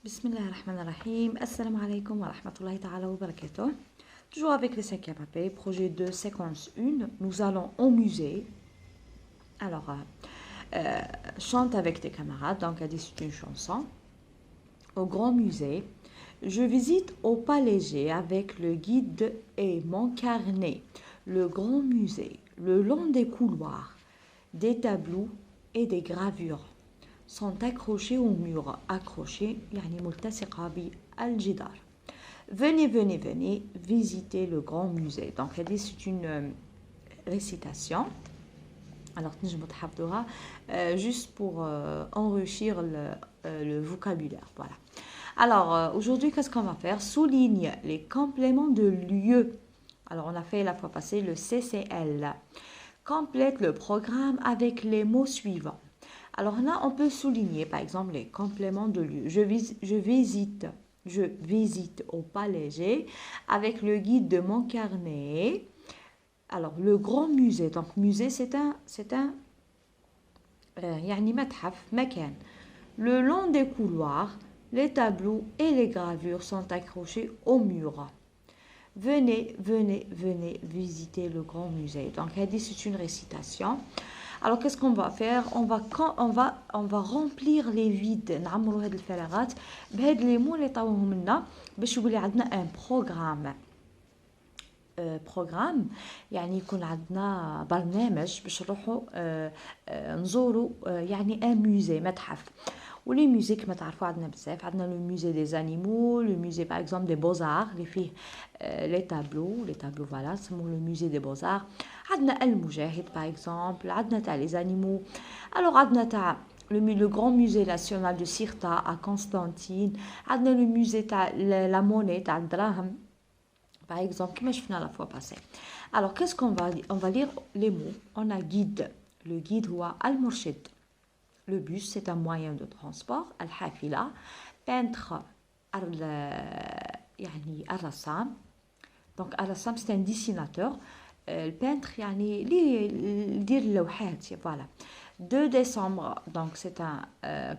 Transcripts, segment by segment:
Bismillahirrahmanirrahim. Assalamu alaikum wa rahmatullahi ta'ala wa barakatuh. Toujours avec le 5e AP, projet 2, séquence 1. Nous allons au musée. Alors, chante avec tes camarades. Donc, c'est une chanson. Au grand musée. Je visite au pas léger avec le guide et mon carnet. Le grand musée. Le long des couloirs, des tableaux et des gravures sont accrochés au mur. Accrochés, يعني ملتصقة بالجدار. Venez, venez, venez visiter le grand musée. Donc, c'est une récitation. Alors, je vais juste pour enrichir le vocabulaire. Voilà. Alors, aujourd'hui, qu'est-ce qu'on va faire? Souligne les compléments de lieu. Alors, on a fait la fois passée le CCL. Complète le programme avec les mots suivants. Alors là, on peut souligner, par exemple, les compléments de lieu. Je visite au pas léger avec le guide de mon carnet. Alors, le grand musée. Donc, musée, c'est un يعني متحف, مكان. Le long des couloirs, les tableaux et les gravures sont accrochés au mur. Venez, venez, venez visiter le grand musée. Donc, c'est une récitation. Alors, qu'est-ce qu'on va faire? On va remplir les vides. نعمروا هاد الفراغات بهاد لي مو اللي طاوهم لنا باش يولي عندنا ان بروغرام يعني يكون عندنا برنامج باش نروحوا نزوروا يعني ان موزي متحف. ولي موزي كما تعرفوا عندنا بزاف. عندنا لو موزي دي زانيمو، لو موزي باغ اكزومبل دي بوزار اللي فيه لي تابلو فوالا سموه لو موزي دي بوزار. عندنا المجاهد باغ اكزومبل، عندنا تاع لي زانيمو. الوغ عندنا تاع le grand musée national de Sirta à Constantine. عندنا le musée تاع la monnaie تاع الدراهم par exemple كما شفنا la fois passée. Alors qu'est-ce qu'on va lire? On va lire les mots. On a guide. Le guide هو المرشد. Le bus, c'est un moyen de transport. الحافلة. Peintre, يعني الرسام. Donc الرسام c'est un dessinateur. Le peintre يعني اللي يدير اللوحات. Voilà. 2 décembre, donc c'est un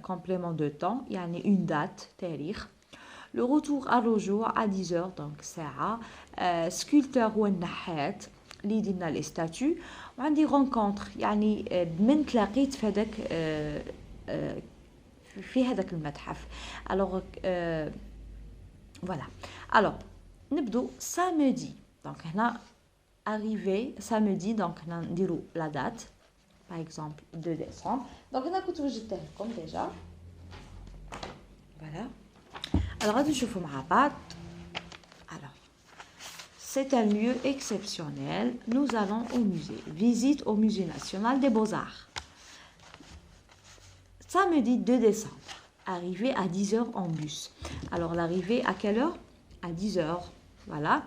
complément de temps. يعني une date, تاريخ. Le retour à الرجوع à 10 heures, donc ساعة. Sculpteur هو النحات اللي يدير لي ستاتيو. وعندي رونكونتر يعني من تلاقيت في هذاك في هذاك المتحف. الوغ فوالا. الوغ نبدو سامدي. دونك هنا arrivé samedi. دونك هنا نديرو لا دات باغ اكزومبل 2 ديسمبر. دونك هنا كنت وجدته لكم ديجا. فوالا. الوغ غادي نشوفو مع بعض. C'est un lieu exceptionnel. Nous allons au musée. Visite au musée national des beaux-arts. Samedi 2 décembre. Arrivée à 10 heures en bus. Alors l'arrivée à quelle heure? À 10 heures. Voilà.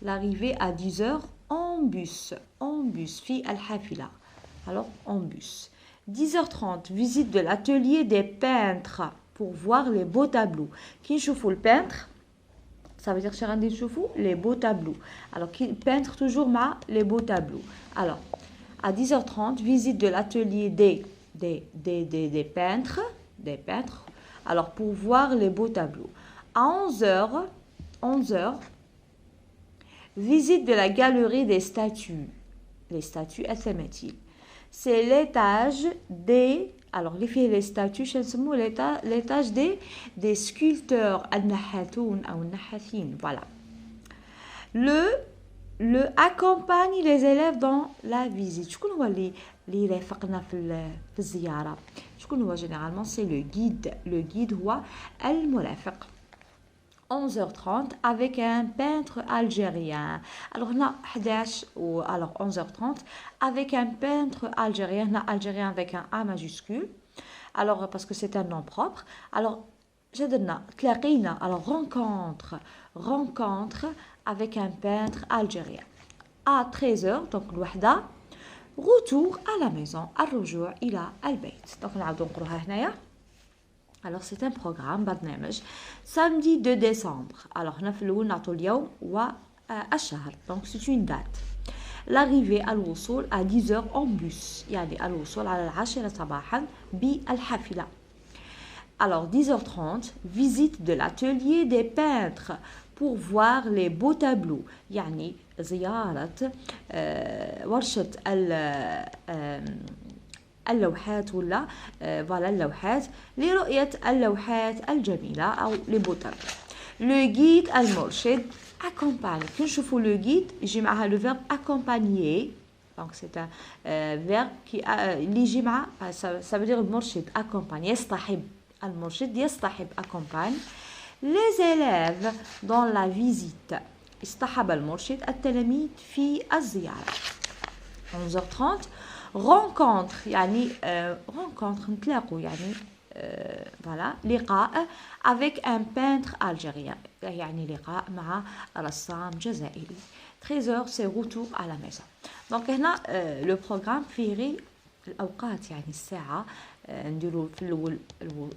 L'arrivée à 10 heures en bus. En bus. Fi al-Hafila. Alors en bus. 10h30. Visite de l'atelier des peintres pour voir les beaux tableaux. Qui chauffe le peintre? Ça veut dire que les beaux tableaux. Alors, peintre toujours les beaux tableaux. Alors, à 10h30, visite de l'atelier des peintres. Des peintres. Alors, pour voir les beaux tableaux. À 11h, visite de la galerie des statues. Les statues thématiques. C'est l'étage des... Alors, les statues, l'étage des sculpteurs, voilà. Le accompagne les élèves dans la visite. شكون هو اللي رافقنا في الزيارة؟ شكون هو généralement c'est le guide. Le guide هو المرافق. 11h30 avec un peintre algérien. Alors là 11 ou alors 11h30 avec un peintre algérien. Là algérien avec un A majuscule. Alors parce que c'est un nom propre. Alors جدنا تلاقينا. Alors rencontre avec un peintre algérien. À 13h donc الوحدة. Retour à la maison. الرجوع إلى البيت. Donc نعاودو نقروها هنايا. Alors c'est un programme برنامج. Samedi 2 décembre. Alors هنا في الأول نعطو اليوم والشهر. Donc c'est une date. L'arrivée الوصول à 10 heures en bus. يعني الوصول على 10 صباحا بالحافلة. Alors 10h30 visite de l'atelier des peintres pour voir les beaux tableaux يعني زيارة ورشة اللوحات ولا فوالا اللوحات لرؤية اللوحات الجميلة أو les beaux tableaux. Le guide المرشد accompagne. كي نشوفوا le guide يجي معها le verbe accompagner. Donc c'est un verbe qui اللي يجي مع ça veut dire المرشد accompagne يصطحب المرشد يصطحب accompagne les élèves dans la visite. اصطحب المرشد التلاميذ في الزيارة. 11h30 rencontre يعني rencontre نتلاقوا يعني voilà لقاء avec un peintre algérien يعني لقاء مع رسام جزائري. 13h c'est retour à la maison. Donc هنا le programme فيه الأوقات يعني الساعة نديرو في الأول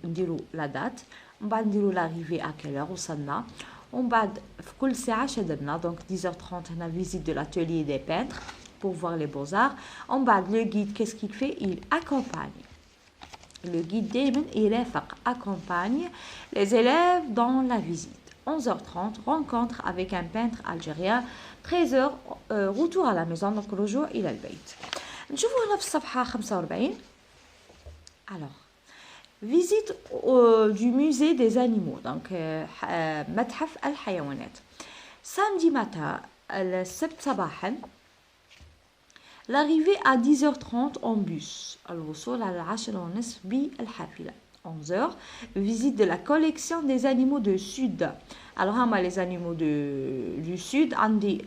نديرو لا دات ومن بعد نديرو لاريفي à quelle heure وصلنا ومن بعد في كل ساعة شدرنا. Donc 10h30 هنا visite de l'atelier des peintres pour voir les beaux-arts. En bas, le guide, qu'est-ce qu'il fait? Il accompagne. Le guide دايما يرافق accompagne les élèves dans la visite. 11h30 rencontre avec un peintre algérien. 13h retour à la maison donc رجوع إلى البيت. نشوفوا هنا في الصفحة 45. Alors visite du musée des animaux donc متحف الحيوانات. samedi matin السبت صباحا l'arrivée à 10h30 en bus الوصول على 10:30 بالحافلة. 11h visite de la collection des animaux du sud. alors هما les animaux du sud عندي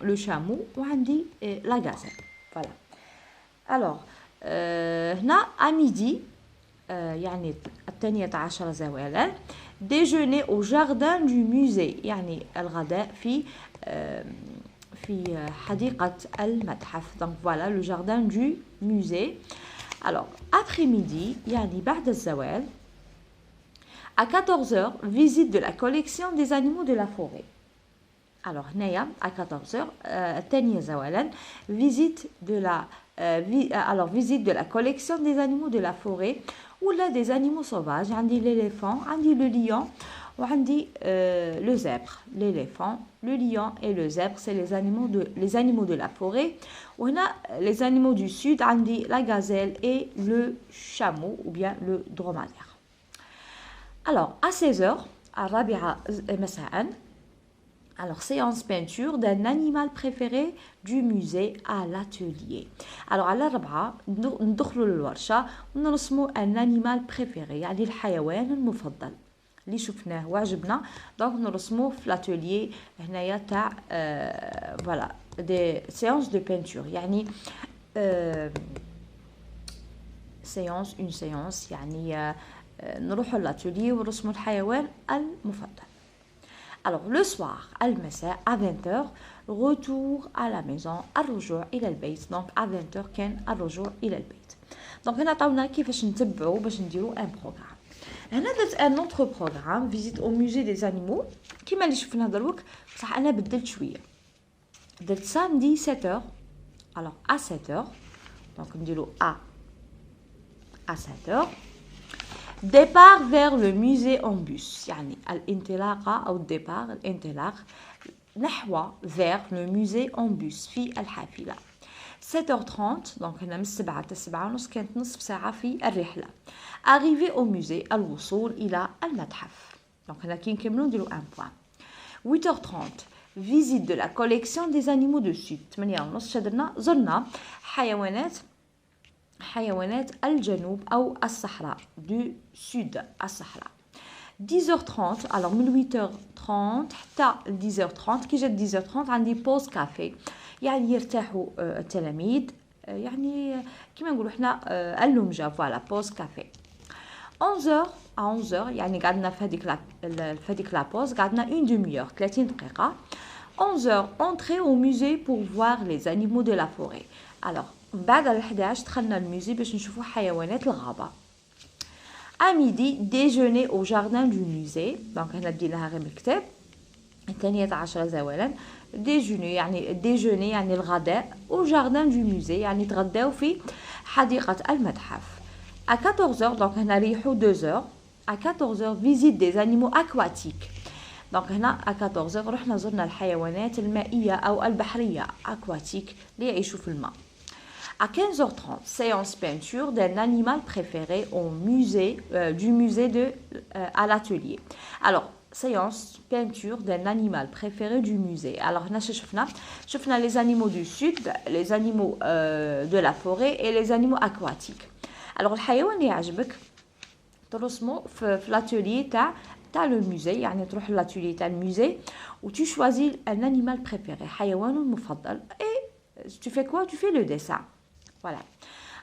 le chameau وعندي la gazelle. voilà. alors هنا à midi يعني 12 زوالا déjeuner au jardin du musée يعني الغداء في حديقة المتحف. donc voilà le jardin du musée. alors après-midi يعني بعد الزوال à 14h visite de la collection des animaux de la forêt. alors هنايا à 14h الثانية زوالا visite de la visite de la collection des animaux de la forêt ولا des animaux sauvages. عندي l'éléphant عندي le lion وعندي le zèbre. l'éléphant, le lion et le zèbre c'est les animaux de la forêt. وهنا les animaux du sud عندي la gazelle et le chameau ou bien le dromadaire. alors à 16h الرابعة مساء alors séance peinture d'un animal préféré du musée à l'atelier. alors على الرابعة ندخلوا للورشة ونرسموا un animal préféré يعني الحيوان المفضل اللي شفناه وعجبنا. دونك نرسموه في l'atelier هنايا تاع voilà des séances de peinture يعني séance une séance يعني نروحوا l'atelier ونرسموا الحيوان المفضل. alors le soir المساء à 20h retour à la maison الرجوع إلى البيت. donc à 20h كان الرجوع إلى البيت. donc هنا عطاونا كيفاش نتبعوا باش نديروا ان بروغرام. هنا درت ان اوتر بروغرام فيزيت او موزي دي زانيمو كيما اللي شفنا دروك بصح انا بدلت شويه. درت سامدي 7h alors à 7h donc نديرو à 7h départ vers le musée en bus يعني الانطلاقه او الديبار الانطلاق نحو vers le musée en bus في الحافله. 7h30 donc هنا من 7 حتى 7:30 كانت نصف ساعة في الرحلة. arrivé au musée الوصول إلى المتحف. donc هنا كي نكملو نديرو ان بوان. 8h30 visite de la collection des animaux de sud. 8:30 شدرنا زرنا حيوانات الجنوب أو الصحراء du sud الصحراء. 10h30 alors من 8h30 حتى 10h30 كي جات 10h30 عندي بوز كافي يعني يرتاحوا التلاميذ يعني كما نقولوا حنا اللمجه فوالا بوز كافي. 11h à 11h يعني قعدنا في هذيك لا بوز قعدنا une demi-heure 30 دقيقه. 11h entrée au musée pour voir les animaux de la forêt. alors بعد 11 دخلنا الموزي باش نشوفوا حيوانات الغابه. à midi déjeuner au jardin du musée donc هنا بديناها غير من الكتاب. 12 زوالا déjeuner يعني الغداء au jardin du musée يعني تغداو في حديقة المتحف. À 14 heures, donc on a 2 heures. À 14 heures, visite des animaux aquatiques. Donc هنا à 14 heures رحنا زرنا الحيوانات المائية أو البحرية aquatique اللي يعيشوا في الماء. À 15h30, séance peinture d'un animal préféré au musée, du musée à l'atelier. Alors, séance peinture d'un animal préféré du musée. Alors, on a les animaux du sud, les animaux de la forêt et les animaux aquatiques. Alors, الحيوان اللي يعجبك ترسمه في l'atelier تاع le musée. يعني تروح l'atelier تاع الموزي و tu choisis un animal préféré, حيوان مفضل. Et tu fais quoi? Tu fais le dessin. Voilà.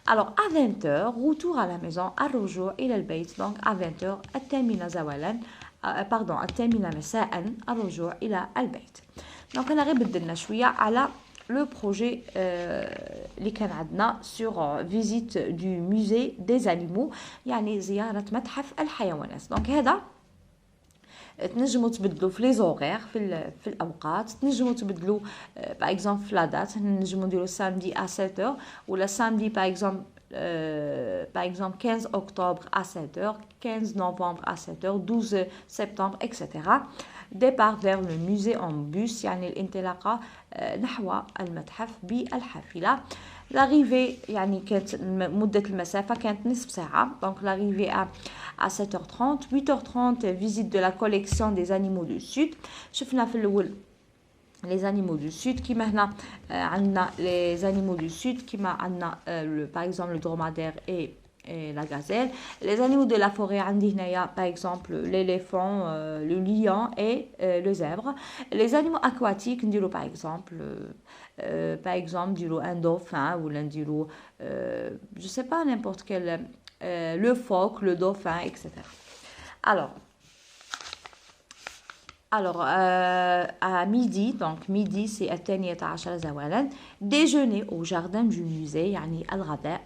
Alors, à 20h, retour à la maison, الرجوع إلى البيت. Donc, à 20h, الثامنة زوالا pardon, الثامنة مساء, الرجوع إلى البيت. Donc, أنا غير بدلنا شوية على le projet اللي كان عندنا sur visite du musée des animaux, يعني زيارة متحف الحيوانات. Donc, هذا تنجموا تبدلوا في لي زوغير في الاوقات، تنجموا تبدلوا باغ اكزومبل في لا دات، نجموا نديروا سامدي ا 7h ولا سامدي باغ اكزومبل 15 اكتوبر ا 7h، 15 نوفمبر ا 7h، 12 سبتمبر اكسترا. ديبار فير لو موزي اون بوس، يعني الانطلاقه نحو المتحف بالحافله. لاريفي يعني كانت مده المسافه كانت نصف ساعه. دونك لاريفي à 7h30. 8h30, visite de la collection des animaux du sud. شفنا في الاول les animaux du sud كيما هنا عندنا les animaux du sud كيما عندنا par exemple le dromadaire et la gazelle. Les animaux de la forêt عندي هنايا par exemple l'éléphant, le lion et le zèbre. Les animaux aquatiques نديرو par exemple نديرو un dauphin ولا نديرو je sais pas n'importe quel le phoque, le dauphin, etc. Alors à midi, donc midi c'est الثانية عشر زوالا، déjeuner au jardin du musée، يعني الغداء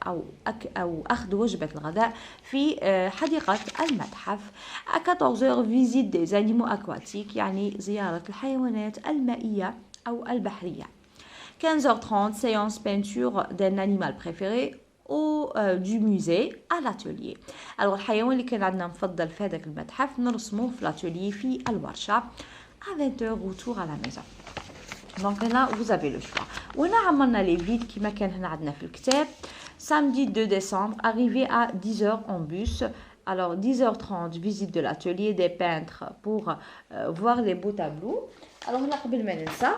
أو أخذ وجبة الغداء في حديقة المتحف. à 14h, visite des animaux aquatiques، يعني زيارة الحيوانات المائية أو البحرية. 15h30, séance peinture d'un animal préféré du musée à l'atelier. Alors الحيوان اللي كان عندنا مفضل في هذاك المتحف نرسموه في l'atelier في الورشة. à 20h, retour à la maison. Donc هنا vous avez le choix. وهنا عملنا les vides كما كان هنا عندنا في الكتاب. samedi 2 décembre, arrivé à 10h en bus. Alors 10h30, visite de l'atelier des peintres pour voir les beaux tableaux. Alors هنا قبل ما ننسى،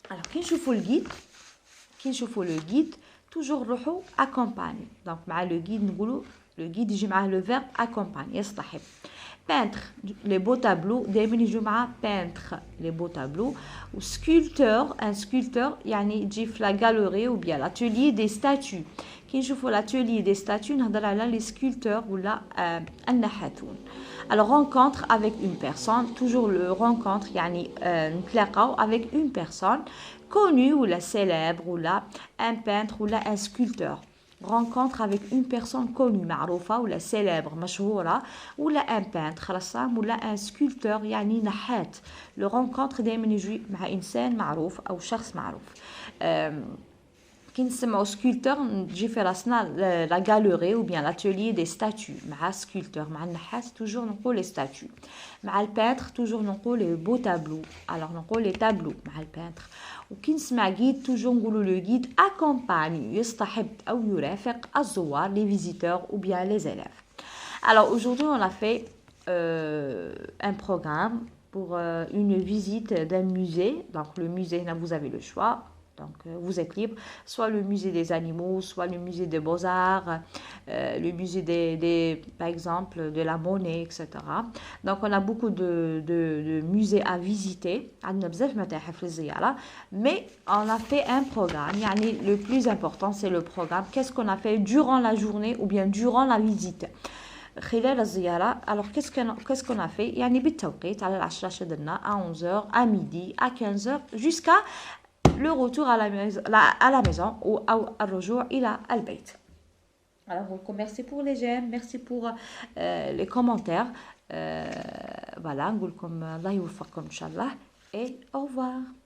alors كي نشوفوا le guide toujours روحوا accompagne. donc مع le guide نقولوا le guide يجي معاه le verbe accompagne يصطحب. peintre les beaux tableaux دائما يجوا مع peintre les beaux tableaux. و sculpteur un sculpteur يعني يجي في la galerie ou bien l'atelier des statues. كي نشوفوا l'atelier des statues نهضر على les sculpteurs ولا النحاتون. alors rencontre avec une personne, toujours le rencontre يعني نتلاقاو avec une personne connu ou la célèbre ou là un peintre ou là un sculpteur. rencontre avec une personne connue معروفة ou la célèbre مشهورة ou là un peintre رسام ou là un sculpteur يعني نحات. le rencontre دائما يجي مع إنسان معروف أو شخص معروف. كي نسمعو sculpteur نجي في راسنا la galerie ou bien l'atelier des statues. مع sculpteur مع النحات toujours نقول les statues. مع البeintre toujours نقول les beaux tableaux. alors نقول les tableaux مع البeintre. وكي نسمع guide toujours نقولوا le guide accompagne يصطحب أو يرافق الزوار les visiteurs ou bien les élèves. alors aujourd'hui on a fait un programme pour une visite d'un musée. donc le musée là vous avez le choix. donc vous êtes libre, soit le musée des animaux, soit le musée des beaux-arts, le musée par exemple de la monnaie, etc. donc on a beaucoup de musées à visiter. عندنا بزاف متاحف للزيارة. mais on a fait un programme. يعني le plus important c'est le programme. qu'est-ce qu'on a fait durant la journée ou bien durant la visite خلال الزيارة. alors qu'est-ce qu'on a fait يعني بالتوقيت على العشرة شدنا à 11h, à midi, à 15h jusqu'à le retour à la maison ou الرجوع إلى البيت. alors merci pour les j'aime, merci pour les commentaires. voilà نقول لكم الله يوفقكم إن شاء الله et au revoir.